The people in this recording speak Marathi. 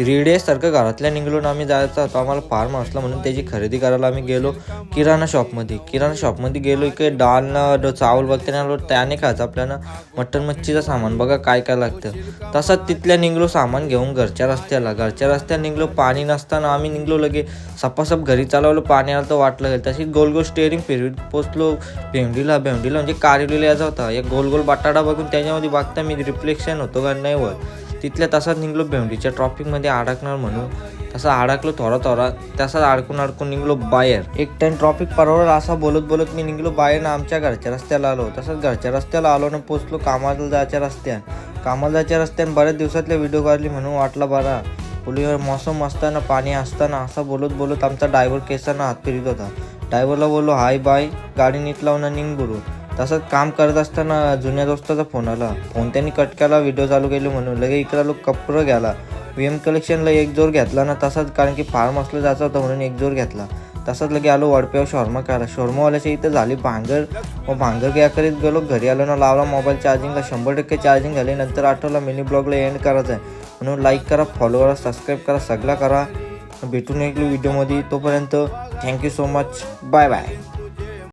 3 डेज सारखं घरातल्या निघून आम्ही जायचं होतं आम्हाला फार्म हाऊसला, म्हणून त्याची खरेदी करायला आम्ही गेलो किराणा शॉपमध्ये गेलो. इकडे डाळ चावल बघते ना, त्याने खायचं आपल्याला मटन मच्छीचं सामान बघा काय काय लागतं. तसंच तिथल्या निघलो सामान घेऊन घरच्या रस्त्याला निघलो. पाणी नसताना आम्ही निघलो लगे सपासप घरी चालवलं. पाणी आलं तर वाटलं गेलं. तशी गोल स्टेअरिंग फिरवीत पोचलो भेंडीला म्हणजे कारिवलीला यायचा होता. एक गोल बटाटा बघून त्याच्यामध्ये बघता मी रिफ्लेक्शन होतो का नाही वर. तिथल्या तसाच निघलो भेंडीच्या ट्रॉफिकमध्ये अडकणार म्हणून. तसं अडकलो थोडा तसाच अडकून निघलो बाहेर. एक टाइम ट्रॉफिक परवडलं असा बोलत मी निघलो बाहेर ना आमच्या घरच्या रस्त्याला आलो. तसंच घरच्या रस्त्याला आलो ना पोचलो कामाला जायच्या रस्त्याने बऱ्याच दिवसातल्या व्हिडिओ काढली म्हणून वाटला बरा. पुलीवर मौसम असताना पाणी असताना असं बोलत आमचा ड्रायव्हर केसांना हात फिरत होता. ड्रायव्हरला बोललो हाय बाय, गाडी नीट लावून निघ बुडून. तसंच काम करत असताना जुन्या दोस्ताचा फोन आला. फोन त्यांनी कट केला, व्हिडिओ चालू केले म्हणून. लगे इकडे आलो कपडं घ्यायला. VM कलेक्शनला एक जोर घेतला ना तसाच, कारण की फार्म हाऊसला जायचं होतं म्हणून एक जोर घेतला. तसंच लगे आलो वडप्यावर शॉर्मा खायला. शॉर्मावाल्याच्या इथं झाली भांगर. मग भांगर घ्या करीत गेलो. घरी आलो ना लावला मोबाईल चार्जिंगला. 100% चार्जिंग झाली. नंतर आठवला मिनी ब्लॉगला एंड करायचा आहे म्हणून लाईक करा, फॉलो करा, सबस्क्राईब करा, सगळं करा. भेटून एक व्हिडिओमध्ये. तोपर्यंत thank you so much. Bye bye.